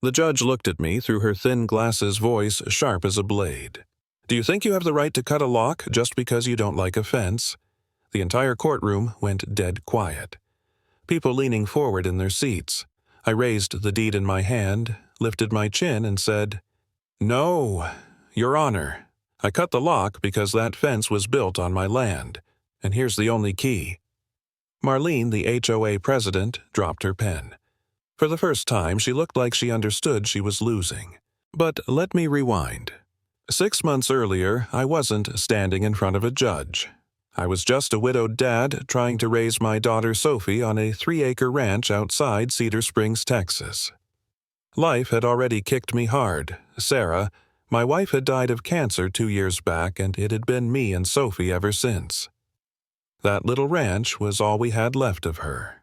The judge looked at me through her thin glasses, voice sharp as a blade. "Do you think you have the right to cut a lock just because you don't like a fence?" The entire courtroom went dead quiet. People leaning forward in their seats. I raised the deed in my hand, lifted my chin, and said, "No, Your Honor. I cut the lock because that fence was built on my land, and here's the only key." Marlene, the HOA president, dropped her pen. For the first time, she looked like she understood she was losing. But let me rewind. 6 months earlier, I wasn't standing in front of a judge. I was just a widowed dad trying to raise my daughter Sophie on a 3-acre ranch outside Cedar Springs, Texas. Life had already kicked me hard. Sarah, my wife, had died of cancer 2 years back, and it had been me and Sophie ever since. That little ranch was all we had left of her.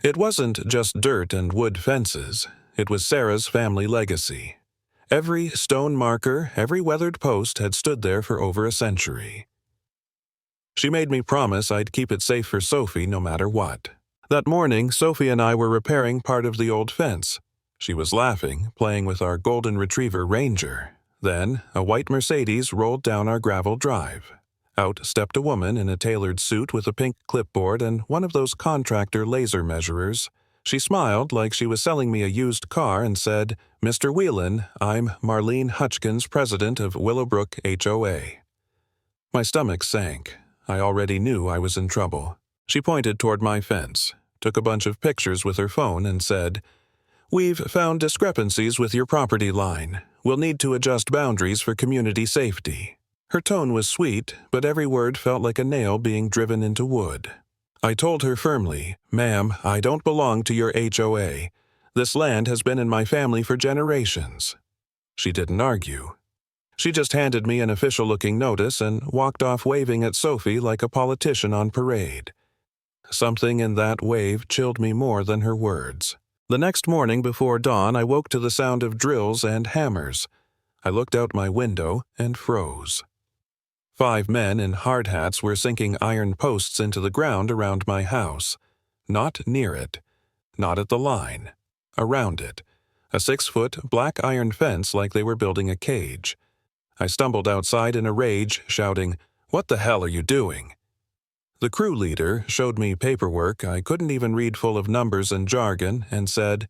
It wasn't just dirt and wood fences. It was Sarah's family legacy. Every stone marker, every weathered post had stood there for over a century. She made me promise I'd keep it safe for Sophie no matter what. That morning, Sophie and I were repairing part of the old fence. She was laughing, playing with our golden retriever Ranger. Then, a white Mercedes rolled down our gravel drive. Out stepped a woman in a tailored suit with a pink clipboard and one of those contractor laser measurers. She smiled like she was selling me a used car and said, "Mr. Whelan, I'm Marlene Hutchkins, president of Willowbrook HOA." My stomach sank. I already knew I was in trouble. She pointed toward my fence, took a bunch of pictures with her phone, and said, "We've found discrepancies with your property line. We'll need to adjust boundaries for community safety." Her tone was sweet, but every word felt like a nail being driven into wood. I told her firmly, "Ma'am, I don't belong to your HOA. This land has been in my family for generations." She didn't argue. She just handed me an official-looking notice and walked off waving at Sophie like a politician on parade. Something in that wave chilled me more than her words. The next morning before dawn, I woke to the sound of drills and hammers. I looked out my window and froze. 5 men in hard hats were sinking iron posts into the ground around my house. Not near it. Not at the line. Around it. A 6-foot black iron fence like they were building a cage. I stumbled outside in a rage, shouting, "What the hell are you doing?" The crew leader showed me paperwork I couldn't even read, full of numbers and jargon, and said,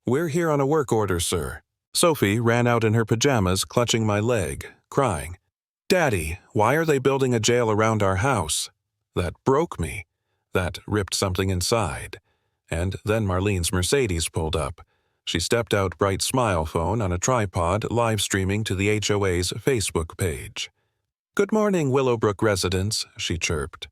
"We're here on a work order, sir." Sophie ran out in her pajamas, clutching my leg, crying, "Daddy, why are they building a jail around our house?" That broke me. That ripped something inside. And then Marlene's Mercedes pulled up. She stepped out, bright smile phone on a tripod, live streaming to the HOA's Facebook page. "Good morning, Willowbrook residents," she chirped.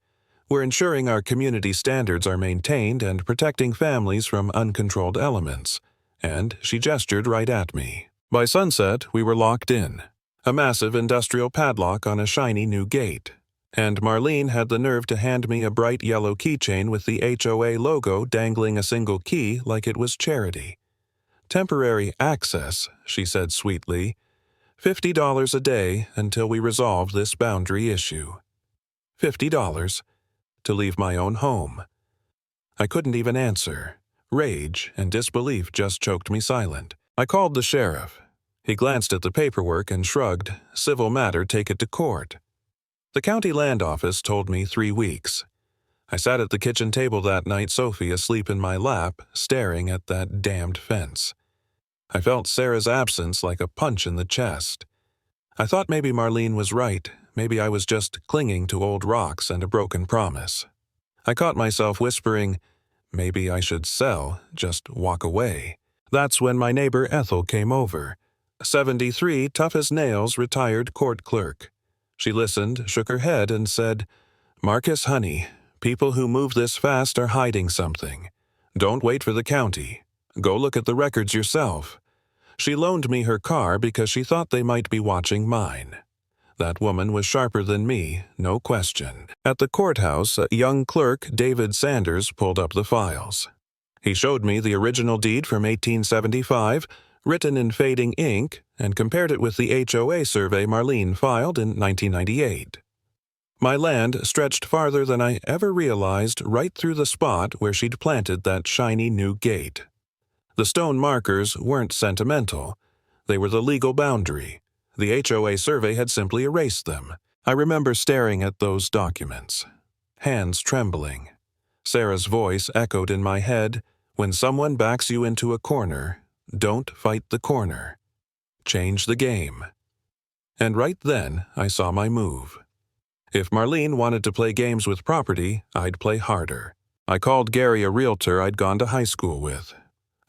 "We're ensuring our community standards are maintained and protecting families from uncontrolled elements." And she gestured right at me. By sunset, we were locked in. A massive industrial padlock on a shiny new gate. And Marlene had the nerve to hand me a bright yellow keychain with the HOA logo dangling a single key like it was charity. "Temporary access," she said sweetly. $50 a day until we resolve this boundary issue. $50 to leave my own home. I couldn't even answer. Rage and disbelief just choked me silent. I called the sheriff. He glanced at the paperwork and shrugged, "Civil matter, take it to court." The county land office told me 3 weeks. I sat at the kitchen table that night, Sophie asleep in my lap, staring at that damned fence. I felt Sarah's absence like a punch in the chest. I thought maybe Marlene was right. Maybe I was just clinging to old rocks and a broken promise. I caught myself whispering, maybe I should sell, just walk away. That's when my neighbor Ethel came over. 73, tough as nails, retired court clerk. She listened, shook her head, and said, "Marcus, honey, people who move this fast are hiding something. Don't wait for the county. Go look at the records yourself." She loaned me her car because she thought they might be watching mine. That woman was sharper than me, no question. At the courthouse, a young clerk, David Sanders, pulled up the files. He showed me the original deed from 1875, written in fading ink, and compared it with the HOA survey Marlene filed in 1998. My land stretched farther than I ever realized, right through the spot where she'd planted that shiny new gate. The stone markers weren't sentimental. They were the legal boundary. The HOA survey had simply erased them. I remember staring at those documents, hands trembling. Sarah's voice echoed in my head, "When someone backs you into a corner, don't fight the corner. Change the game." And right then, I saw my move. If Marlene wanted to play games with property, I'd play harder. I called Gary, a realtor I'd gone to high school with.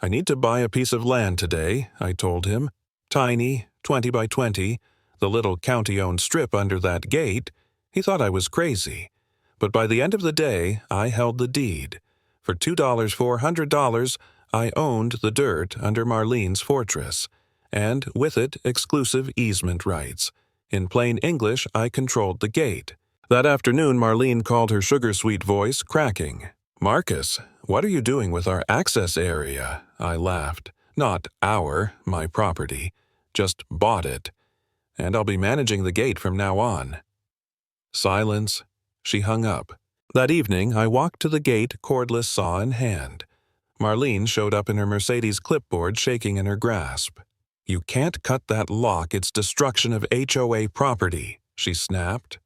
"I need to buy a piece of land today," I told him. Tiny, 20 by 20, the little county-owned strip under that gate. He thought I was crazy. But by the end of the day, I held the deed. For $2,400, I owned the dirt under Marlene's fortress, and with it, exclusive easement rights. In plain English, I controlled the gate. That afternoon, Marlene called, her sugar-sweet voice cracking. "Marcus, what are you doing with our access area?" I laughed. "Not my property. Just bought it. And I'll be managing the gate from now on." Silence. She hung up. That evening, I walked to the gate, cordless saw in hand. Marlene showed up in her Mercedes clipboard, shaking in her grasp. "You can't cut that lock. It's destruction of HOA property," she snapped.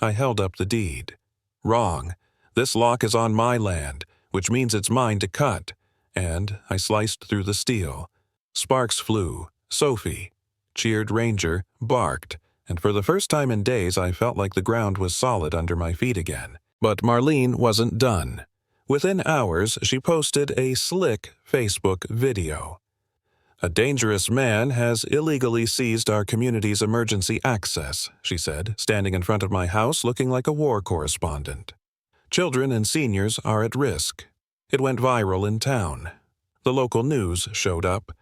I held up the deed. "Wrong. This lock is on my land, which means it's mine to cut." And I sliced through the steel. Sparks flew. Sophie cheered, Ranger barked, and for the first time in days I felt like the ground was solid under my feet again. But Marlene wasn't done. Within hours, she posted a slick Facebook video. "A dangerous man has illegally seized our community's emergency access," she said, standing in front of my house looking like a war correspondent. "Children and seniors are at risk." It went viral in town. The local news showed up.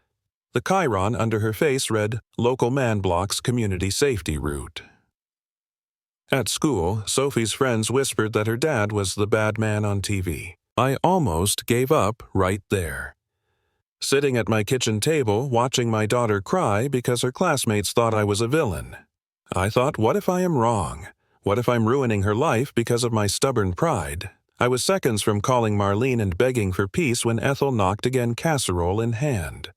The chyron under her face read, "Local man blocks community safety route." At school, Sophie's friends whispered that her dad was the bad man on TV. I almost gave up right there. Sitting at my kitchen table, watching my daughter cry because her classmates thought I was a villain. I thought, what if I am wrong? What if I'm ruining her life because of my stubborn pride? I was seconds from calling Marlene and begging for peace when Ethel knocked again, casserole in hand.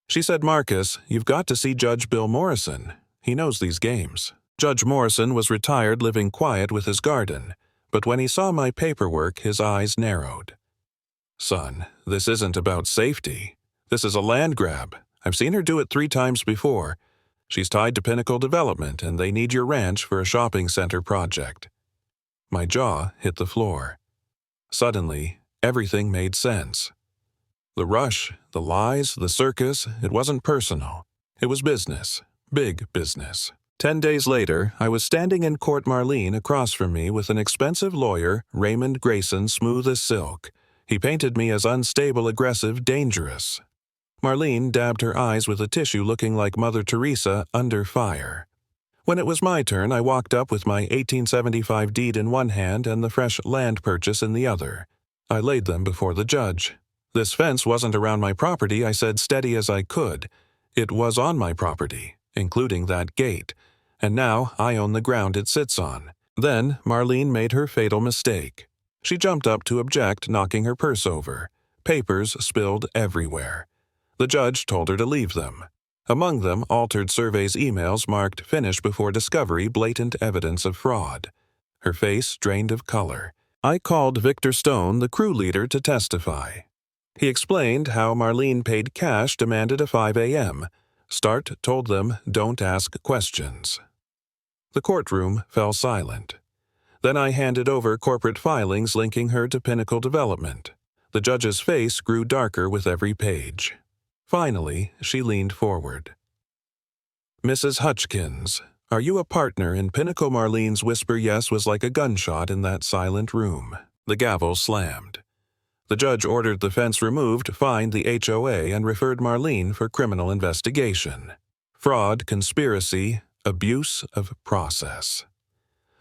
She said, "Marcus, you've got to see Judge Bill Morrison. He knows these games." Judge Morrison was retired, living quiet with his garden, but when he saw my paperwork, his eyes narrowed. "Son, this isn't about safety. This is a land grab. I've seen her do it 3 times before. She's tied to Pinnacle Development, and they need your ranch for a shopping center project." My jaw hit the floor. Suddenly, everything made sense. The rush, the lies, the circus, it wasn't personal. It was business. Big business. 10 days later, I was standing in court, Marlene across from me with an expensive lawyer, Raymond Grayson, smooth as silk. He painted me as unstable, aggressive, dangerous. Marlene dabbed her eyes with a tissue looking like Mother Teresa under fire. When it was my turn, I walked up with my 1875 deed in one hand and the fresh land purchase in the other. I laid them before the judge. "This fence wasn't around my property," I said, steady as I could. "It was on my property, including that gate, and now I own the ground it sits on." Then Marlene made her fatal mistake. She jumped up to object, knocking her purse over. Papers spilled everywhere. The judge told her to leave them. Among them, altered surveys emails marked "Finish before discovery, blatant evidence of fraud." Her face drained of color. I called Victor Stone, the crew leader, to testify. He explained how Marlene paid cash, demanded a 5 a.m. start, told them, "Don't ask questions." The courtroom fell silent. Then I handed over corporate filings linking her to Pinnacle Development. The judge's face grew darker with every page. Finally, she leaned forward. "Mrs. Hutchkins, are you a partner in Pinnacle?" Marlene's whisper yes was like a gunshot in that silent room. The gavel slammed. The judge ordered the fence removed, fined the HOA, and referred Marlene for criminal investigation. Fraud, conspiracy, abuse of process.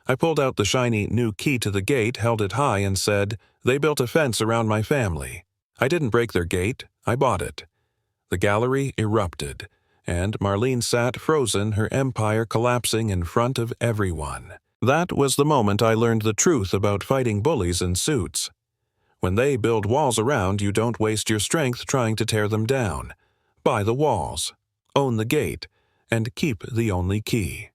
I pulled out the shiny new key to the gate, held it high, and said, "They built a fence around my family. I didn't break their gate. I bought it." The gallery erupted, and Marlene sat frozen, her empire collapsing in front of everyone. That was the moment I learned the truth about fighting bullies in suits. When they build walls around, you don't waste your strength trying to tear them down. Buy the walls, own the gate, and keep the only key.